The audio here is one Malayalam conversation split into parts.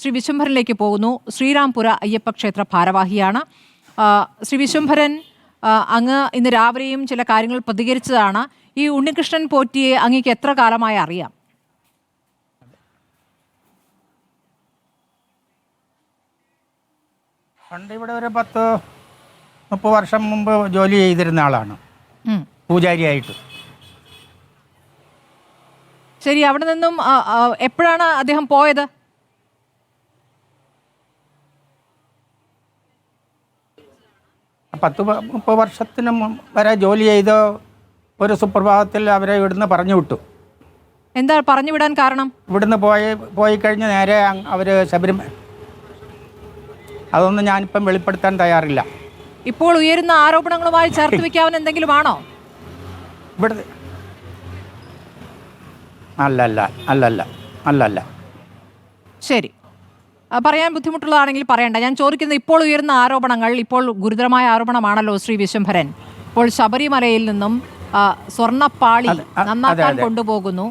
ശ്രീ വിശ്വംഭരനിലേക്ക് പോകുന്നു. ശ്രീരാംപുര അയ്യപ്പ ക്ഷേത്ര ഭാരവാഹിയാണ്. ശ്രീ വിശ്വംഭരൻ, അങ്ങ് ഇന്ന് രാവിലെയും ചില കാര്യങ്ങൾ പ്രതികരിച്ചതാണ്. ഈ ഉണ്ണികൃഷ്ണൻ പോറ്റിയെ അങ്ങേക്ക് എത്ര കാലമായി അറിയാം? പണ്ട് ഇവിടെ ഒരു 10-30 വർഷം മുമ്പ് ജോലി ചെയ്തിരുന്ന ആളാണ്, പൂജാരിയായിട്ട്. ശരി, അവിടെ നിന്നും എപ്പോഴാണ് അദ്ദേഹം പോയത്? പത്ത് 30 വർഷത്തിന് വരെ ജോലി ചെയ്ത ഒരു സുപ്രഭാതത്തിൽ അവരെ ഇവിടുന്ന് പറഞ്ഞു വിട്ടു. എന്താ പറഞ്ഞു വിടാൻ കാരണം? ഇവിടുന്ന് പോയി കഴിഞ്ഞ് നേരെ അവർ ശബരിമല. അതൊന്നും ഞാനിപ്പം വെളിപ്പെടുത്താൻ തയ്യാറില്ല. ഇപ്പോൾ ഉയരുന്ന ആരോപണങ്ങളുമായി ചേർത്ത് വെക്കാവുന്ന എന്തെങ്കിലും ആണോ? ഇവിടെ അല്ലല്ല. ശരി, പറയാൻ ബുദ്ധിമുട്ടുള്ളതാണെങ്കിൽ പറയണ്ട. ഞാൻ ചോദിക്കുന്നത്, ഇപ്പോൾ ഉയരുന്ന ആരോപണങ്ങൾ ഇപ്പോൾ ഗുരുതരമായ ആരോപണമാണല്ലോ ശ്രീ വിശ്വംഭരൻ. ഇപ്പോൾ ശബരിമലയിൽ നിന്നും സ്വർണ്ണപ്പാളി നന്നാക്കാൻ കൊണ്ടുപോകുന്നു.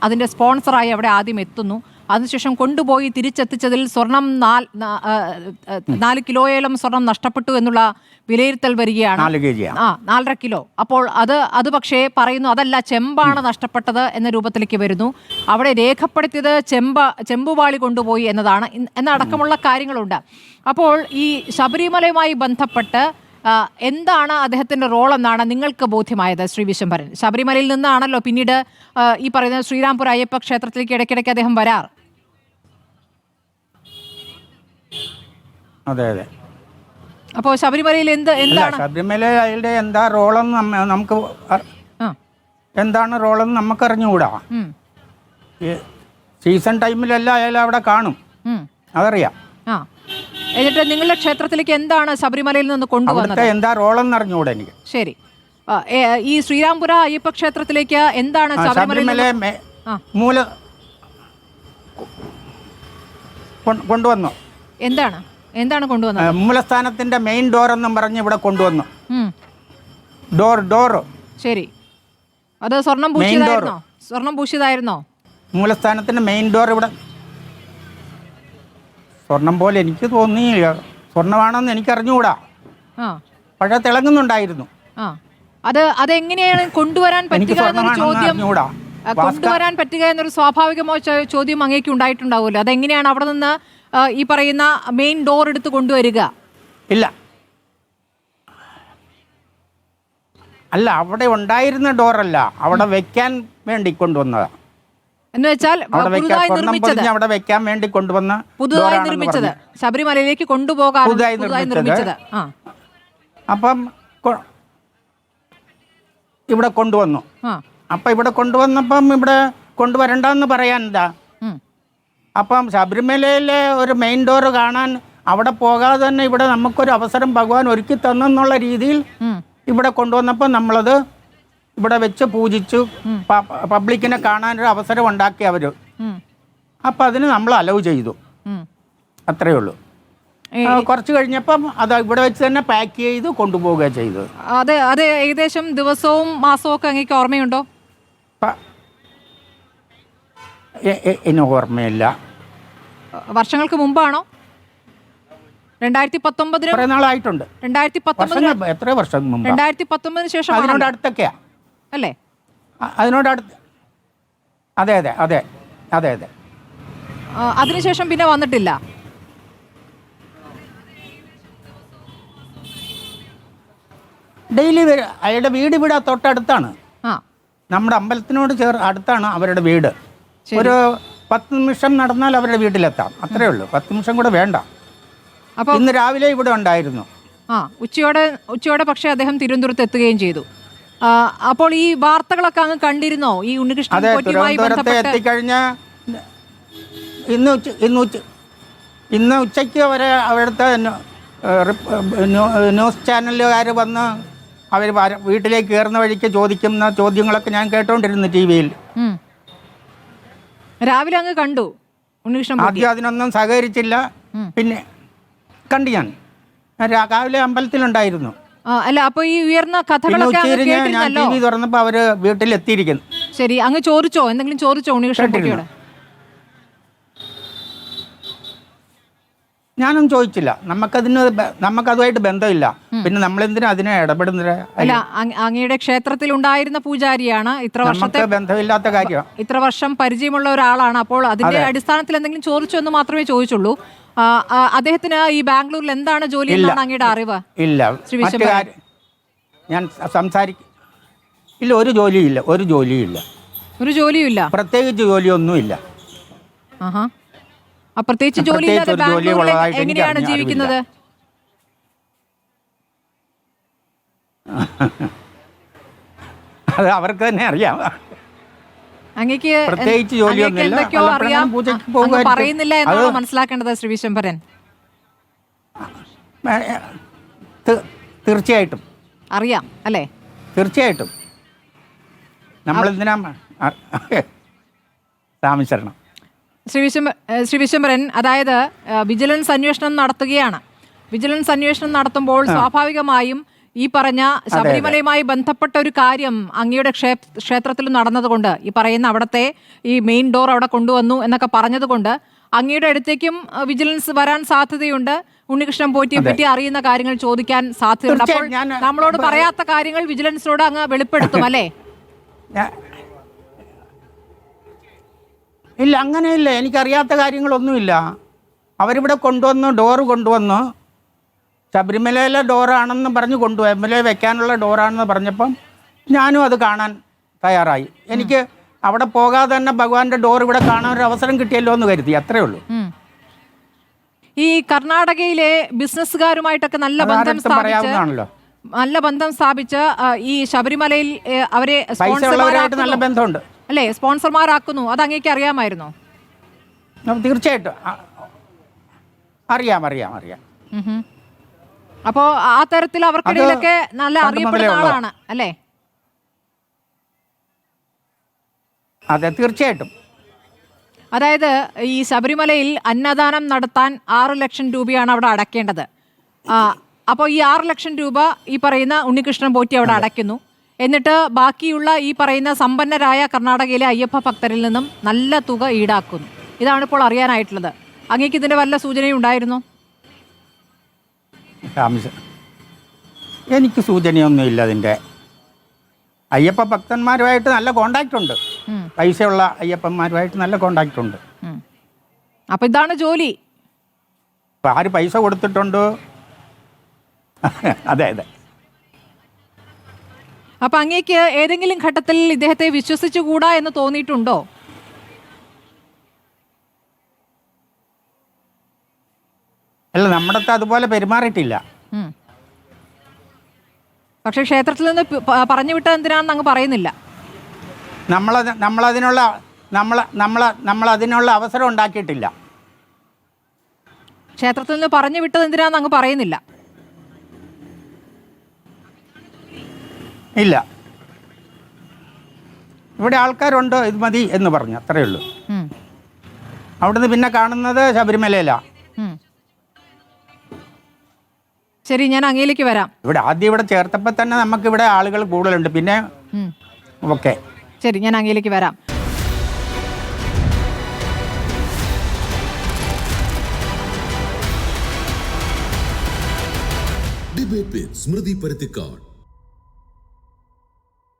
അതിന്റെ സ്പോൺസറായി അവിടെ ആദ്യം എത്തുന്നു. അതിനുശേഷം കൊണ്ടുപോയി തിരിച്ചെത്തിച്ചതിൽ സ്വർണം 4 കിലോയോളം സ്വർണം നഷ്ടപ്പെട്ടു എന്നുള്ള വിലയിരുത്തൽ വരികയാണ്. 4.5 കിലോ. അപ്പോൾ അത് പക്ഷേ പറയുന്നു അതല്ല, ചെമ്പാണ് നഷ്ടപ്പെട്ടത് എന്ന രൂപത്തിലേക്ക് വരുന്നു. അവിടെ രേഖപ്പെടുത്തിയത് ചെമ്പുപാളി കൊണ്ടുപോയി എന്നടക്കമുള്ള കാര്യങ്ങളുണ്ട്. അപ്പോൾ ഈ ശബരിമലയുമായി ബന്ധപ്പെട്ട് എന്താണ് അദ്ദേഹത്തിന്റെ റോൾ എന്നാണ് നിങ്ങൾക്ക് ബോധ്യമായത് ശ്രീ വിശ്വംഭരൻ? ശബരിമലയിൽ നിന്നാണല്ലോ പിന്നീട് ഈ പറയുന്ന ശ്രീരാംപുര അയ്യപ്പ ക്ഷേത്രത്തിലേക്ക് ഇടയ്ക്കിടയ്ക്ക് അദ്ദേഹം വരാറ്. അതെ. അപ്പോൾ ശബരിമലയിൽ എന്താണ് ശബരിമലയുടെ എന്താ റോളെന്ന് നമുക്ക് എന്താണ് റോളെന്ന് നമുക്ക് അറിഞ്ഞുകൂടാ. സീസൺ ടൈമിലെല്ലാം അയാൾ അവിടെ കാണും, അതറിയാം. എന്നിട്ട് നിങ്ങളുടെ ക്ഷേത്രത്തിലേക്ക് എന്താണ് ശബരിമലയിൽ നിന്ന് കൊണ്ടുവന്നത്? എന്താ റോളെന്ന് അറിഞ്ഞുകൂടാ എനിക്ക്. ശരി, ഈ ശ്രീരാംപുര അയ്യപ്പ ക്ഷേത്രത്തിലേക്ക് എന്താണ് ശബരിമല മൂല കൊണ്ടുവന്നു? എന്താണ് കൊണ്ടുവന്നത്? മൂലസ്ഥാനത്തിന്റെ മെയിൻ ഡോർ എന്നും പറഞ്ഞ് ഇവിടെ കൊണ്ടുവന്നു. ഡോർ. ശരി, അത് സ്വർണം പൂശിയതായിരുന്നോ? മൂലസ്ഥാനത്തിന്റെ മെയിൻ ഡോർ ഇവിടെ സ്വർണം പോലെ എനിക്ക് തോന്നിയില്ല. സ്വർണ്ണമാണെന്ന് എനിക്ക് അറിഞ്ഞുകൂടാ. പക്ഷെ തിളങ്ങുന്നുണ്ടായിരുന്നു. അതെങ്ങനെയാണ് കൊണ്ടുവരാൻ പറ്റുക എന്നൊരു സ്വാഭാവികമായ ചോദ്യം അങ്ങേക്ക് ഉണ്ടായിട്ടുണ്ടാവുമല്ലോ. അതെങ്ങനെയാണ് അവിടെ നിന്ന് ഈ പറയുന്ന മെയിൻ ഡോർ എടുത്ത് കൊണ്ടുവരിക? അല്ല, അവിടെ ഉണ്ടായിരുന്ന ഡോറല്ല, അവിടെ വെക്കാൻ വേണ്ടി കൊണ്ടുവന്നതാണ്. എന്ന് വെച്ചാൽ പുതുതായി വെക്കാൻ വേണ്ടി കൊണ്ടുവന്ന പുതുതായി നിർമ്മിച്ചത്, ശബരിമലയിലേക്ക് കൊണ്ടുപോകാൻ പുതുതായി നിർമ്മിച്ചത്. അപ്പം ഇവിടെ കൊണ്ടുവന്നു. അപ്പം ഇവിടെ കൊണ്ടുവന്നപ്പം ഇവിടെ കൊണ്ടുവരണ്ടെന്ന് പറയാൻ എന്താ? അപ്പം ശബരിമലയിലെ ഒരു മെയിൻ ഡോർ കാണാൻ അവിടെ പോകാതെ തന്നെ ഇവിടെ നമുക്കൊരു അവസരം ഭഗവാൻ ഒരുക്കി തന്നെന്നുള്ള രീതിയിൽ ഇവിടെ കൊണ്ടുവന്നപ്പോൾ നമ്മളത് ഇവിടെ വെച്ച് പൂജിച്ചു പബ്ലിക്കിനെ കാണാനൊരു അവസരം ഉണ്ടാക്കി അവർ. അപ്പം അതിന് നമ്മൾ അലൗ ചെയ്തു, അത്രയേ ഉള്ളൂ. കുറച്ച് കഴിഞ്ഞപ്പം അത് ഇവിടെ വെച്ച് തന്നെ പാക്ക് ചെയ്ത് കൊണ്ടുപോവുക ചെയ്തു. അതെ, ഏകദേശം ദിവസവും മാസവും ഒക്കെ അങ്ങേക്ക് ഓർമ്മയുണ്ടോ? ഇനി ഓർമ്മയില്ല. വർഷങ്ങൾക്ക് മുമ്പാണോ? 2019 നാളായിട്ടുണ്ട്. 2019 എത്ര വർഷം മുമ്പ്? 2019 ശേഷം അതിനോട് അടുത്തൊക്കെയാ അല്ലേ? അതിനോട് അടുത്ത്. അതെ. അതിനുശേഷം പിന്നെ വന്നിട്ടില്ല. ഡെയിലി വരും. അയാളുടെ വീട് ഇവിടെ തൊട്ടടുത്താണ്. നമ്മുടെ അമ്പലത്തിനോട് അടുത്താണ് അവരുടെ വീട്. ഒരു 10 നിമിഷം നടന്നാൽ അവരുടെ വീട്ടിലെത്താം, അത്രേ ഉള്ളൂ. 10 നിമിഷം കൂടെ വേണ്ട. അപ്പോൾ ഇന്ന് രാവിലെ ഇവിടെ ഉണ്ടായിരുന്നു. ഉച്ചയോടെ പക്ഷേ അദ്ദേഹം തിരുവനന്തപുരത്ത് എത്തുകയും ചെയ്തു. അപ്പോൾ ഈ വാർത്തകളൊക്കെ അങ്ങ് കണ്ടിരുന്നോ? ഈ ഉണ്ണികൃഷ്ണൻ തിരുവനന്തപുരത്ത് എത്തിക്കഴിഞ്ഞ ഇന്ന് ഉച്ചയ്ക്ക് വരെ അവിടുത്തെ ന്യൂസ് ചാനലുകാർ വന്ന് അവർ വീട്ടിലേക്ക് കയറുന്ന വഴിക്ക് ചോദിക്കുന്ന ചോദ്യങ്ങളൊക്കെ ഞാൻ കേട്ടോണ്ടിരുന്നു TV-യിൽ. രാവിലെ അങ്ങ് കണ്ടു ഉണ്ണികൃഷ്ണൻ? ആദ്യം അതിനൊന്നും സഹകരിച്ചില്ല, പിന്നെ കണ്ടു. ഞാൻ രാവിലെ അമ്പലത്തിലുണ്ടായിരുന്നു. അല്ല, അപ്പൊ ഈ ഉയർന്ന കഥകളൊക്കെ ഞാൻ TV തുറന്നപ്പോ അവര് വീട്ടിലെത്തിയിരിക്കുന്നു. ശരി, അങ്ങ് എന്തെങ്കിലും ചോദിച്ചോ ഉണ്ണികൃഷ്ണൻ? ഞാനൊന്നും ചോദിച്ചില്ല. നമുക്കതുമായിട്ട് ബന്ധമില്ല. പിന്നെ നമ്മളെന്തിനാ അതിനെ ഇടപെടുന്നത്? അല്ല, അങ്ങയുടെ ക്ഷേത്രത്തിൽ ഉണ്ടായിരുന്ന പൂജാരിയാണ്. നമുക്ക് ബന്ധമില്ലാത്ത കാര്യം. ഇത്ര വർഷം പരിചയമുള്ള ഒരാളാണ്. അപ്പോൾ അതിന്റെ അടിസ്ഥാനത്തിൽ എന്തെങ്കിലും ചോദിച്ചു എന്ന് മാത്രമേ ചോദിച്ചുള്ളൂ. അദ്ദേഹത്തിന് ഈ ബാംഗ്ലൂരിൽ എന്താണ് ജോലി എന്നാണ് അങ്ങയുടെ അറിവ്? ഇല്ല, ഞാൻ ഇല്ല, ഒരു ജോലിയില്ല. പ്രത്യേകിച്ച് ജോലിയൊന്നുമില്ല. പ്രത്യേകിച്ച് ജോലി എങ്ങനെയാണ് ജീവിക്കുന്നത്? അത് അവർക്ക് തന്നെ അറിയാം. അങ്ങേക്ക് പ്രത്യേകിച്ച് എന്തൊക്കെയോ അറിയാം, പറയുന്നില്ല എന്നാണ് മനസ്സിലാക്കേണ്ടത് ശ്രീ വിശ്വംഭരൻ. തീർച്ചയായിട്ടും അറിയാം അല്ലേ? തീർച്ചയായിട്ടും. നമ്മളെന്തിനാ രാമശരണം. ശ്രീ വിശ്വംഭരൻ, അതായത് വിജിലൻസ് അന്വേഷണം നടത്തുകയാണ്. വിജിലൻസ് അന്വേഷണം നടത്തുമ്പോൾ സ്വാഭാവികമായും ഈ പറഞ്ഞ ശബരിമലയുമായി ബന്ധപ്പെട്ട ഒരു കാര്യം അങ്ങയുടെ ക്ഷേത്രത്തിൽ നടന്നതുകൊണ്ട്, ഈ പറയുന്ന അവിടുത്തെ ഈ മെയിൻ ഡോർ അവിടെ കൊണ്ടുവന്നു എന്നൊക്കെ പറഞ്ഞതുകൊണ്ട് അങ്ങയുടെ അടുത്തേക്കും വിജിലൻസ് വരാൻ സാധ്യതയുണ്ട്. ഉണ്ണികൃഷ്ണൻ പോറ്റിയെ പറ്റി അറിയുന്ന കാര്യങ്ങൾ ചോദിക്കാൻ സാധ്യതയുണ്ട്. അപ്പോൾ നമ്മളോട് പറയാത്ത കാര്യങ്ങൾ വിജിലൻസിനോട് അങ്ങ് വെളിപ്പെടുത്തും അല്ലേ? ഇല്ല, അങ്ങനെയില്ല. എനിക്കറിയാത്ത കാര്യങ്ങളൊന്നുമില്ല. അവരിവിടെ ഡോറ് കൊണ്ടുവന്നു. ശബരിമലയിലെ ഡോറാണെന്ന് പറഞ്ഞ് കൊണ്ടുപോയി, MLA വെക്കാനുള്ള ഡോറാണെന്ന് പറഞ്ഞപ്പം ഞാനും അത് കാണാൻ തയ്യാറായി. എനിക്ക് അവിടെ പോകാതെ തന്നെ ഭഗവാന്റെ ഡോർ ഇവിടെ കാണാൻ ഒരു അവസരം കിട്ടിയല്ലോ എന്ന് കരുതി, അത്രേ ഉള്ളൂ. ഈ കർണാടകയിലെ ബിസിനസ്സുകാരുമായിട്ടൊക്കെ നല്ല ബന്ധം സ്ഥാപിച്ച് ഈ ശബരിമലയിൽ അവരെ നല്ല ബന്ധമുണ്ട് അല്ലേ, സ്പോൺസർമാരാക്കുന്നു. അത് അങ്ങേക്ക് അറിയാമായിരുന്നോ? തീർച്ചയായിട്ടും അറിയാം. അപ്പോ ആ തരത്തിൽ അവർക്കിടയിലൊക്കെ നല്ല അറിയപ്പെടുന്ന ആളാണ് അല്ലേ? അതെ, തീർച്ചയായിട്ടും. അതായത് ഈ ശബരിമലയിൽ അന്നദാനം നടത്താൻ 6 ലക്ഷം രൂപയാണ് അവിടെ അടയ്ക്കേണ്ടത്. അപ്പോൾ ഈ 6 ലക്ഷം രൂപ ഈ പറയുന്ന ഉണ്ണികൃഷ്ണൻ പോറ്റി അവിടെ അടയ്ക്കുന്നു. എന്നിട്ട് ബാക്കിയുള്ള ഈ പറയുന്ന സമ്പന്നരായ കർണാടകയിലെ അയ്യപ്പ ഭക്തരിൽ നിന്നും നല്ല തുക ഈടാക്കുന്നു. ഇതാണ് ഇപ്പോൾ അറിയാനായിട്ടുള്ളത്. അങ്ങേക്ക് ഇതിന്റെ വല്ല സൂചനയും ഉണ്ടായിരുന്നോ? എനിക്ക് സൂചനയൊന്നുമില്ല. അതിൻ്റെ അയ്യപ്പ ഭക്തന്മാരുമായിട്ട് നല്ല കോണ്ടാക്റ്റ് ഉണ്ട്. പൈസയുള്ള അയ്യപ്പന്മാരുമായിട്ട് നല്ല കോണ്ടാക്റ്റ് ഉണ്ട്. അപ്പൊ ഇതാണ് ജോലി. ആര് പൈസ കൊടുത്തിട്ടുണ്ടോ? അതെ. അപ്പൊ അങ്ങേക്ക് ഏതെങ്കിലും ഘട്ടത്തിൽ ഇദ്ദേഹത്തെ വിശ്വസിച്ചുകൂടാ എന്ന് തോന്നിയിട്ടുണ്ടോ? അല്ല, നമ്മുടെ അതുപോലെ പെരുമാറിയിട്ടില്ല. പക്ഷെ ക്ഷേത്രത്തിൽ നിന്ന് പറഞ്ഞു വിട്ടത് എന്തിനാണെന്ന് അങ്ങ് പറയുന്നില്ല. നമ്മളതിനുള്ള അവസരം ഉണ്ടാക്കിയിട്ടില്ല. ക്ഷേത്രത്തിൽ നിന്ന് പറഞ്ഞു വിട്ടത് എന്തിനാണെന്ന് അങ്ങ് പറയുന്നില്ല. ഇല്ല, ഇവിടെ ആൾക്കാരുണ്ട്, ഇത് മതി എന്ന് പറഞ്ഞു, അത്രയേ ഉള്ളൂ. അവിടുന്ന് പിന്നെ കാണുന്നത് ശബരിമലയിലാണ്. ശരി, ഞാൻ അങ്ങയിലേക്ക് വരാം. ആദ്യം ഇവിടെ ചേർത്തപ്പോൾ തന്നെ നമുക്കിവിടെ ആളുകൾ കൂടുതലുണ്ട്. പിന്നെ ഓക്കെ, ശരി, ഞാൻ അങ്ങയിലേക്ക് വരാം. ഡിബേറ്റ് വിത്ത് സ്മൃതി പരുത്തിക്കാട്.